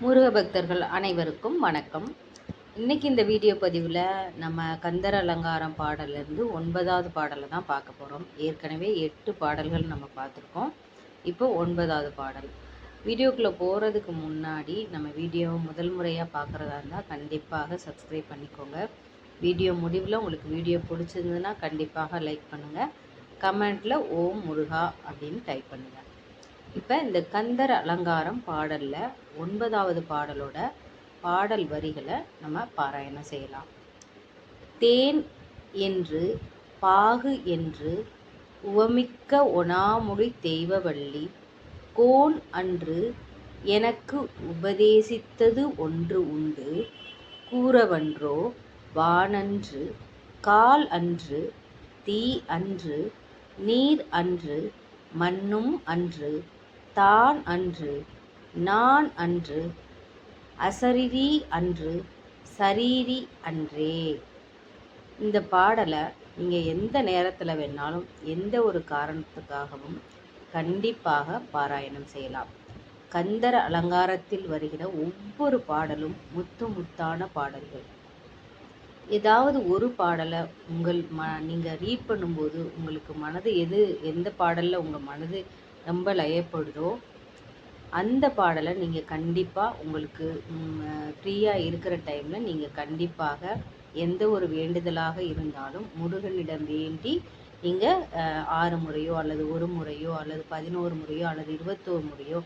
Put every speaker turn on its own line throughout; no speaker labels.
முருக பக்தர்கள் அனைவருக்கும் வணக்கம். இன்னைக்கு இந்த வீடியோ பதிவில் நம்ம கந்தர் அலங்காரம் பாடல்லேருந்து 9வது பாடலை தான் பார்க்க போகிறோம். ஏற்கனவே 8 பாடல்கள் நம்ம பார்த்துருக்கோம். இப்போ 9வது பாடல். வீடியோக்குள்ளே போகிறதுக்கு முன்னாடி நம்ம வீடியோ முதல் முறையாக பார்க்குறதா இருந்தால் கண்டிப்பாக சப்ஸ்கிரைப் பண்ணிக்கோங்க. வீடியோ முடிவில் உங்களுக்கு வீடியோ பிடிச்சிருந்ததுன்னா கண்டிப்பாக லைக் பண்ணுங்கள். கமெண்ட்டில் ஓம் முருகா அப்படின்னு டைப் பண்ணுங்கள். இப்போ இந்த கந்தர் அலங்காரம் பாடலில் 9வது பாடலோட பாடல் வரிகளை நம்ம பாராயணம் செய்யலாம். தேன் என்று பாகு என்று உவமிக்க ஒணாமொழி தெய்வவள்ளி கோன் அன்று எனக்கு உபதேசித்தது ஒன்று உண்டு கூறவன்றோ வானன்று கால் அன்று தீ அன்று நீர் அன்று மண்ணும் அன்று தான் அன்று நான் அன்று அசரீரி அன்று சரீரி அன்றே. இந்த பாடலை நீங்கள் எந்த நேரத்தில் வேணாலும் எந்த ஒரு காரணத்துக்காகவும் கண்டிப்பாக பாராயணம் செய்யலாம். கந்தர் அலங்காரத்தில் வருகிற ஒவ்வொரு பாடலும் முத்து முத்தான பாடல்கள். ஏதாவது ஒரு பாடலை நீங்கள் ரீட் பண்ணும்போது உங்களுக்கு மனது எந்த பாடலில் உங்கள் மனது ரொம்ப லயப்படுதோ அந்த பாடலை நீங்கள் கண்டிப்பாக உங்களுக்கு ஃப்ரீயாக இருக்கிற டைமில் நீங்கள் கண்டிப்பாக எந்த ஒரு வேண்டுதலாக இருந்தாலும் முருகனிடம் வேண்டி நீங்கள் 6 முறையோ அல்லது 1 முறையோ அல்லது 11 முறையோ அல்லது 21 முறையோ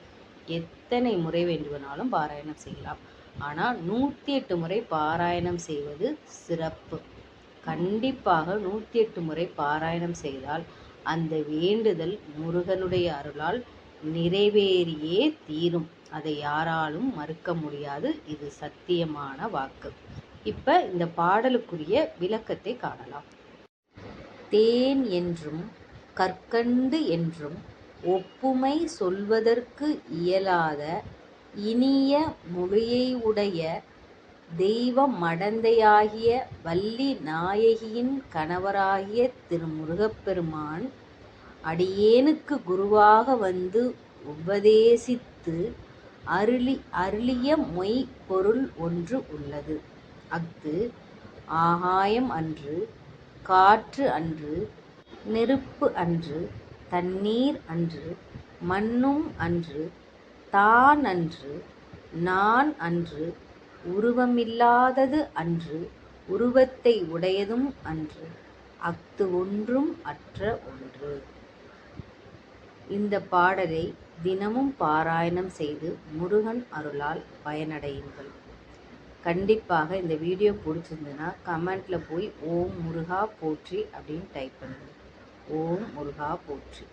எத்தனை முறை வேண்டுமானாலும் பாராயணம் செய்யலாம். ஆனால் 108 முறை பாராயணம் செய்வது சிறப்பு. கண்டிப்பாக 108 முறை பாராயணம் செய்தால் அந்த வேண்டுதல் முருகனுடைய அருளால் நிறைவேறியே தீரும். அதை யாராலும் மறுக்க முடியாது. இது சத்தியமான வாக்கு. இப்போ இந்த பாடலுக்குரிய விளக்கத்தை காணலாம். தேன் என்றும் கற்கண்டு என்றும் ஒப்புமை சொல்வதற்கு இயலாத இனிய மொழியை உடைய தெய்வ மடந்தையாகிய வள்ளி நாயகியின் கணவராகிய திருமுருகப்பெருமான் அடியேனுக்கு குருவாக வந்து உபதேசித்து அருளிய மொய் பொருள் ஒன்று உள்ளது. அஃது ஆகாயம் அன்று காற்று அன்று நெருப்பு அன்று தண்ணீர் அன்று மண்ணும் அன்று தான் அன்று நான் அன்று உருவமில்லாதது அன்று உருவத்தை உடையதும் அன்று அஃது ஒன்றும் அற்ற ஒன்று. இந்த பாடலை தினமும் பாராயணம் செய்து முருகன் அருளால் பயனடையுங்கள். கண்டிப்பாக இந்த வீடியோ பிடிச்சிருந்ததுன்னா கமெண்ட்டில் போய் ஓம் முருகா போற்றி அப்படின்னு டைப் பண்ணுங்கள். ஓம் முருகா போற்றி.